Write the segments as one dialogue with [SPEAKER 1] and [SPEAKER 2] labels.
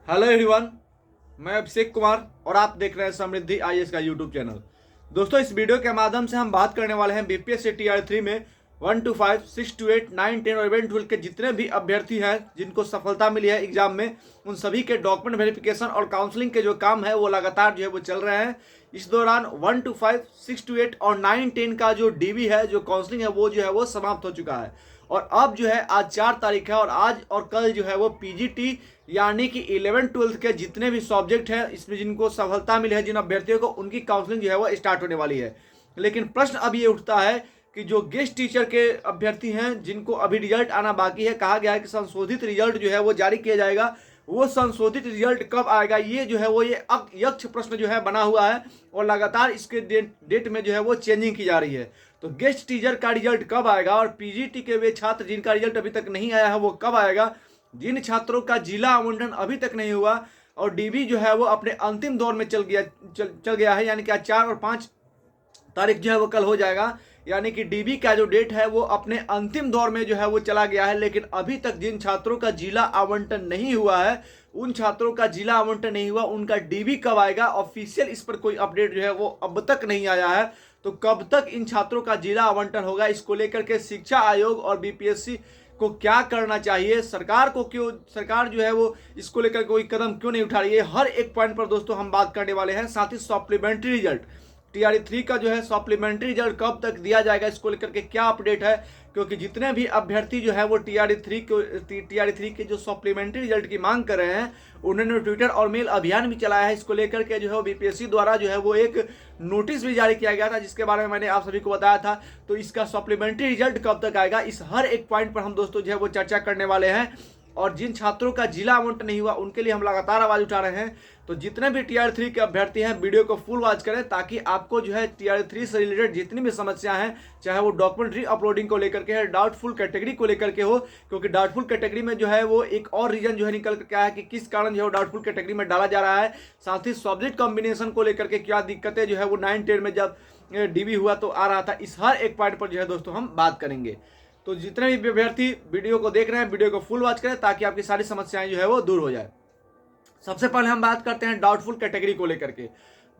[SPEAKER 1] Hello everyone, मैं अभिषेक कुमार और आप देख रहे हैं समृद्धि आईएएस का यूट्यूब चैनल। दोस्तों, इस वीडियो के माध्यम से हम बात करने वाले हैं बीपीएससी टीआर 3 में 1 to 5, 6 to 8, 9, 10 और 11, 12 के जितने भी अभ्यर्थी हैं जिनको सफलता मिली है एग्जाम में, उन सभी के डॉक्यूमेंट वेरिफिकेशन और काउंसलिंग के जो काम है वो लगातार जो है वो चल रहे हैं। इस दौरान 1 to 5, 6 to 8 और 9, 10 का जो डीबी है, जो काउंसलिंग है, वो जो है वो समाप्त हो चुका है। और अब जो है आज 4 तारीख है और आज और कल जो है वो पीजीटी यानी कि 11-12 के जितने भी सब्जेक्ट हैं इसमें जिनको सफलता मिली है, जिन अभ्यर्थियों को, उनकी काउंसलिंग जो है वो स्टार्ट होने वाली है। लेकिन प्रश्न अब ये उठता है कि जो गेस्ट टीचर के अभ्यर्थी हैं जिनको अभी रिजल्ट आना बाकी है, कहा गया है कि संशोधित रिजल्ट जो है वो जारी किया जाएगा। वो संशोधित रिजल्ट कब आएगा, ये जो है वो ये यक्ष प्रश्न जो है बना हुआ है और लगातार इसके डेट में जो है वो चेंजिंग की जा रही है। तो गेस्ट टीचर का रिजल्ट कब आएगा और पीजीटी के वे छात्र जिनका रिजल्ट अभी तक नहीं आया है वो कब आएगा, जिन छात्रों का जिला आवंटन अभी तक नहीं हुआ और डीबी जो है वो अपने अंतिम दौर में चल गया है, यानी कि आज 4 और 5 तारीख जो है वो कल हो जाएगा, यानी कि डीबी का जो डेट है वो अपने अंतिम दौर में जो है वो चला गया है। लेकिन अभी तक जिन छात्रों का जिला आवंटन नहीं हुआ है, उन छात्रों का जिला आवंटन नहीं हुआ, उनका डीबी कब आएगा, ऑफिशियल इस पर कोई अपडेट जो है वो अब तक नहीं आया है। तो कब तक इन छात्रों का जिला आवंटन होगा, इसको लेकर के शिक्षा आयोग और बीपीएससी को क्या करना चाहिए, सरकार को क्यों, सरकार जो है वो इसको लेकर कोई कदम क्यों नहीं उठा रही है, हर एक पॉइंट पर दोस्तों हम बात करने वाले हैं। साथ ही सप्लीमेंट्री रिजल्ट टीआर 3 का जो है सप्लीमेंट्री रिजल्ट कब तक दिया जाएगा, इसको लेकर के क्या अपडेट है, क्योंकि जितने भी अभ्यर्थी जो है वो टीआर 3 के जो सप्लीमेंट्री रिजल्ट की मांग कर रहे हैं, उन्होंने ट्विटर और मेल अभियान भी चलाया है। इसको लेकर के जो है बीपीएससी द्वारा जो है वो एक नोटिस भी जारी किया गया था, जिसके बारे में मैंने आप सभी को बताया था। तो इसका सप्लीमेंट्री रिजल्ट कब तक आएगा, इस हर एक पॉइंट पर हम दोस्तों जो है वो चर्चा करने वाले हैं। और जिन छात्रों का जिला आवंटन नहीं हुआ उनके लिए हम लगातार आवाज उठा रहे हैं। तो जितने भी टीआर 3 के अभ्यर्थी हैं, वीडियो को फुल वॉच करें ताकि आपको जो है टीआर 3 से रिलेटेड जितनी भी समस्या हैं, चाहे वो डॉक्यूमेंट री अपलोडिंग को लेकर के है, डाउटफुल कैटेगरी को लेकर के हो, क्योंकि डाउटफुल कैटेगरी में जो है वो एक और रीजन जो है निकल कर आया है कि किस कारण जो है डाउटफुल कैटेगरी में डाला जा रहा है। साथ ही सब्जेक्ट कॉम्बिनेशन को लेकर के क्या दिक्कतें जो है वो 9-10 में जब डीबी हुआ तो आ रहा था, इस हर एक पॉइंट पर जो है दोस्तों हम बात करेंगे। तो जितने भी अभ्यर्थी वीडियो को देख रहे हैं, वीडियो को फुल वॉच करें ताकि आपकी सारी समस्याएं जो है वो दूर हो जाए। सबसे पहले हम बात करते हैं डाउटफुल कैटेगरी को लेकर के।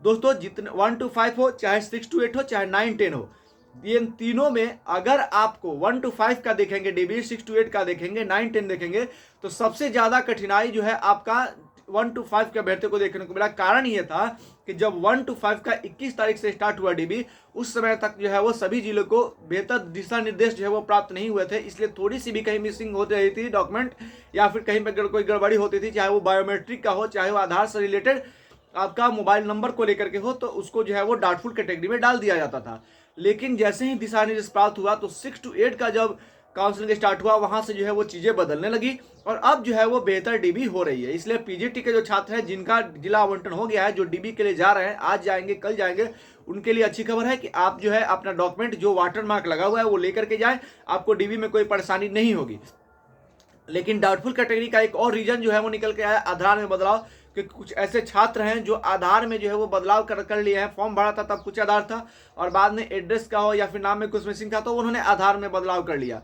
[SPEAKER 1] दोस्तों, जितने 1 to 5 हो, चाहे 6 to 8 हो, चाहे 9-10 हो, ये तीनों में अगर आपको 1 to 5 का देखेंगे डीबी, 6 to 8 का देखेंगे, 9-10 देखेंगे, तो सबसे ज्यादा कठिनाई जो है आपका 1 to 5 के अभ्यर्थी को देखने को मिला। कारण ये था कि जब 1 to 5 का 21 तारीख से स्टार्ट हुआ डीबी, उस समय तक जो है वो सभी जिलों को बेहतर दिशा निर्देश जो है वो प्राप्त नहीं हुए थे, इसलिए थोड़ी सी भी कहीं मिसिंग होती रही थी डॉक्यूमेंट, या फिर कहीं पर कोई गड़बड़ी होती थी, चाहे वो बायोमेट्रिक का हो, चाहे वो आधार से रिलेटेड आपका मोबाइल नंबर को लेकर के हो, तो उसको जो है वो डाउटफुल कैटेगरी में डाल दिया जाता था। लेकिन जैसे ही दिशा निर्देश प्राप्त हुआ तो 6 to 8 का जब काउंसलिंग स्टार्ट हुआ, वहां से जो है वो चीजें बदलने लगी और अब जो है वो बेहतर डीबी हो रही है। इसलिए पीजीटी के जो छात्र हैं जिनका जिला आवंटन हो गया है, जो डीबी के लिए जा रहे हैं, आज जाएंगे कल जाएंगे, उनके लिए अच्छी खबर है कि आप जो है अपना डॉक्यूमेंट जो वाटर मार्क लगा हुआ है वो लेकर के जाए, आपको डीबी में कोई परेशानी नहीं होगी। लेकिन डाउटफुल कैटेगरी का एक और रीजन जो है वो निकल के आया, आधार में बदलाव, कि कुछ ऐसे छात्र हैं जो आधार में जो है वो बदलाव कर लिए हैं। फॉर्म भरा था तब कुछ आधार था और बाद में एड्रेस का हो या फिर नाम में कुछ मिसिंग था, तो उन्होंने आधार में बदलाव कर लिया।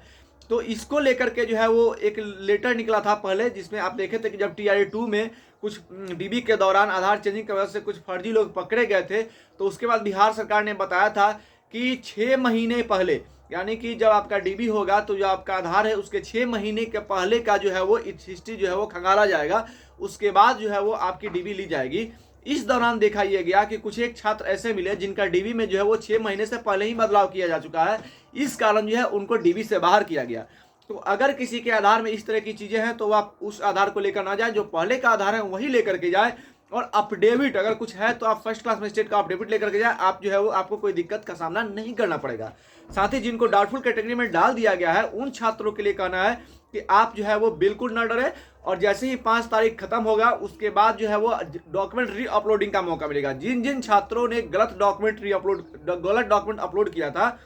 [SPEAKER 1] तो इसको लेकर के जो है वो एक लेटर निकला था पहले, जिसमें आप देखे थे कि जब टीआर 2 में कुछ डीबी के दौरान आधार चेंजिंग की वजह से कुछ फर्जी लोग पकड़े गए थे, तो उसके बाद बिहार सरकार ने बताया था कि 6 महीने पहले, यानी कि जब आपका डीबी होगा तो जो आपका आधार है उसके 6 महीने के पहले का जो है वो हिस्ट्री जो है वो खंगाला जाएगा, उसके बाद जो है वो आपकी डीबी ली जाएगी। इस दौरान देखा यह गया कि कुछ एक छात्र ऐसे मिले जिनका डीबी में जो है वो 6 महीने से पहले ही बदलाव किया जा चुका है, इस कारण जो है उनको डीबी से बाहर किया गया। तो अगर किसी के आधार में इस तरह की चीजें हैं तो आप उस आधार को लेकर ना जाए, जो पहले का आधार है वही लेकर के जाए, और अपडेविट अगर कुछ है तो आप फर्स्ट क्लास मजिस्ट्रेट का अपडेविट लेकर के जाए, आप जो है वो आपको कोई दिक्कत का सामना नहीं करना पड़ेगा। साथ ही जिनको डाउटफुल कैटेगरी में डाल दिया गया है, उन छात्रों के लिए कहना है कि आप जो है वो बिल्कुल ना डरे, और जैसे ही 5 तारीख खत्म होगा उसके बाद जो है वो डॉक्यूमेंट री अपलोडिंग का मौका मिलेगा। जिन जिन छात्रों ने गलत डॉक्यूमेंट अपलोड किया था,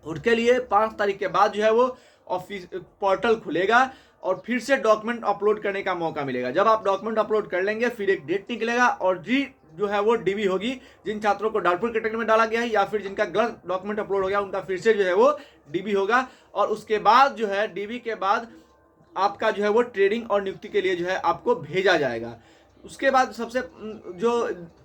[SPEAKER 1] उनके लिए 5 तारीख के बाद जो है वो ऑफिस पोर्टल खुलेगा और फिर से डॉक्यूमेंट अपलोड करने का मौका मिलेगा। जब आप डॉक्यूमेंट अपलोड कर लेंगे फिर एक डेट निकलेगा और जो है वो डीबी होगी। जिन छात्रों को डाउटफुल कैटेगरी में डाला गया है या फिर जिनका गलत डॉक्यूमेंट अपलोड हो गया, उनका फिर से जो है वो डीबी होगा। और उसके बाद जो है डीबी के बाद आपका जो है वो ट्रेनिंग और नियुक्ति के लिए जो है आपको भेजा जाएगा। उसके बाद सबसे जो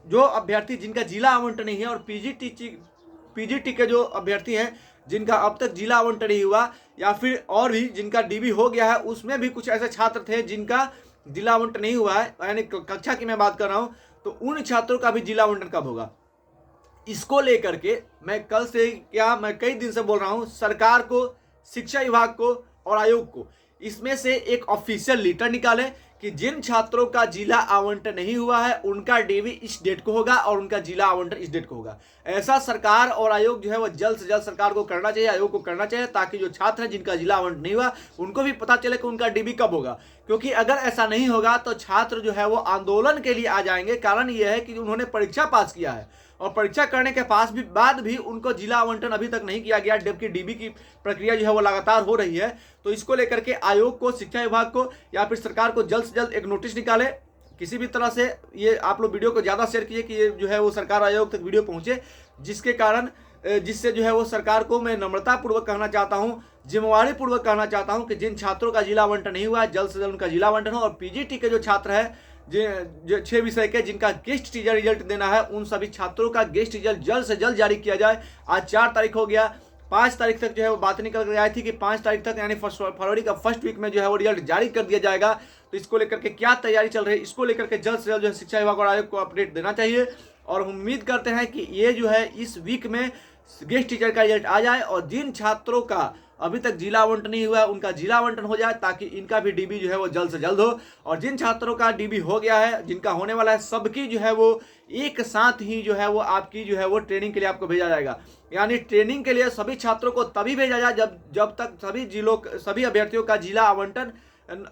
[SPEAKER 1] जो अभ्यर्थी जिनका जिला आवंटन नहीं है और पीजीटी के जो अभ्यर्थी हैं जिनका अब तक जिला आवंटन नहीं हुआ या फिर और भी जिनका डीबी हो गया है, उसमें भी कुछ ऐसे छात्र थे जिनका जिला आवंटन नहीं हुआ है, यानी कक्षा की मैं बात कर रहा हूं, तो उन छात्रों का भी जिला आवंटन कब होगा, इसको लेकर के मैं कल से क्या मैं कई दिन से बोल रहा हूं सरकार को, शिक्षा विभाग को और आयोग को, इसमें से एक ऑफिशियल लेटर निकालें कि जिन छात्रों का जिला आवंटन नहीं हुआ है उनका डीवी इस डेट को होगा और उनका जिला आवंटन इस डेट को होगा। ऐसा सरकार और आयोग जो है वो जल्द से जल्द सरकार को करना चाहिए, आयोग को करना चाहिए, ताकि जो छात्र हैं जिनका जिला आवंटन नहीं हुआ उनको भी पता चले कि उनका डीबी कब होगा। क्योंकि अगर ऐसा नहीं होगा तो छात्र जो है वो आंदोलन के लिए आ जाएंगे। कारण यह है कि उन्होंने परीक्षा पास किया है और परीक्षा करने के बाद भी उनको जिला आवंटन अभी तक नहीं किया गया, जबकि डीबी की प्रक्रिया जो है वो लगातार हो रही है। तो इसको लेकर के आयोग को, शिक्षा विभाग को या फिर सरकार को जल्द से जल्द एक नोटिस निकाले किसी भी तरह से। ये आप लोग वीडियो को ज़्यादा शेयर कीजिए कि ये जो है वो सरकार आयोग तक वीडियो पहुंचे, जिससे जो है वो सरकार को मैं नम्रतापूर्वक कहना चाहता हूँ, जिम्मेवारी पूर्वक कहना चाहता हूँ कि जिन छात्रों का जिला आवंटन नहीं हुआ है जल्द से जल्द उनका जिला आवंटन हो। और पीजीटी के जो छात्र हैं जो 6 विषय के जिनका गेस्ट टीचर रिजल्ट देना है, उन सभी छात्रों का गेस्ट रिजल्ट जल्द से जल्द जारी किया जाए। आज 4 तारीख हो गया, 5 तारीख तक जो है वो बात निकल कर आई थी कि 5 तारीख तक यानी फरवरी का फर्स्ट वीक में जो है वो रिजल्ट जारी कर दिया जाएगा। तो इसको लेकर के क्या तैयारी चल रही है, इसको लेकर के जल्द से जल्द जो है शिक्षा विभाग और आयोग को अपडेट देना चाहिए। और हम उम्मीद करते हैं कि ये जो है इस वीक में गेस्ट टीचर का रिजल्ट आ जाए और जिन छात्रों का अभी तक जिला आवंटन नहीं हुआ है उनका जिला आवंटन हो जाए, ताकि इनका भी डीबी जो है वो जल्द से जल्द हो। और जिन छात्रों का डीबी हो गया है, जिनका होने वाला है, सबकी जो है वो एक साथ ही जो है वो आपकी जो है वो ट्रेनिंग के लिए आपको भेजा जाएगा। यानी ट्रेनिंग के लिए सभी छात्रों को तभी भेजा जाए जब तक सभी अभ्यर्थियों का जिला आवंटन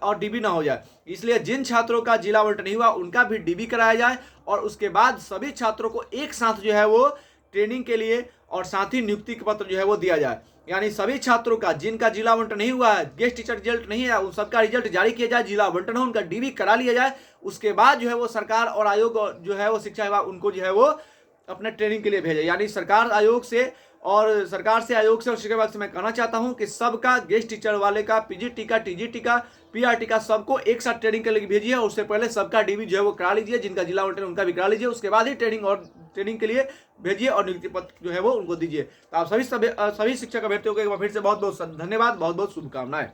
[SPEAKER 1] और डीबी ना हो जाए। इसलिए जिन छात्रों का जिला आवंटन नहीं हुआ उनका भी डीबी कराया जाए और उसके बाद सभी छात्रों को एक साथ जो है वो ट्रेनिंग के लिए और साथ ही नियुक्ति पत्र जो है वो दिया जाए। यानी सभी छात्रों का जिनका जिला आवंटन नहीं हुआ है, गेस्ट टीचर रिजल्ट नहीं है, उन सबका रिजल्ट जारी किया जाए, जिला आवंटन हो, उनका डीबी करा लिया जाए। उसके बाद जो है वो सरकार और आयोग जो है वो शिक्षा विभाग उनको जो है वो अपने ट्रेनिंग के लिए भेजे। यानी सरकार से आयोग से और शिक्षा विभाग से मैं कहना चाहता हूं कि सबका गेस्ट टीचर वाले का, पीजीटी का, टीजीटी का, पीआरटी का, सबको एक साथ ट्रेनिंग के लिए भेजिए। और उससे पहले सबका डीबी जो है वो करा लीजिए, जिनका जिला आवंटन उनका भी करा लीजिए। उसके बाद ही ट्रेनिंग के लिए भेजिए और नियुक्ति पत्र जो है वो उनको दीजिए। तो आप सभी शिक्षक अभ्यर्थियों को एक बार फिर से बहुत बहुत धन्यवाद, बहुत बहुत शुभकामनाएं।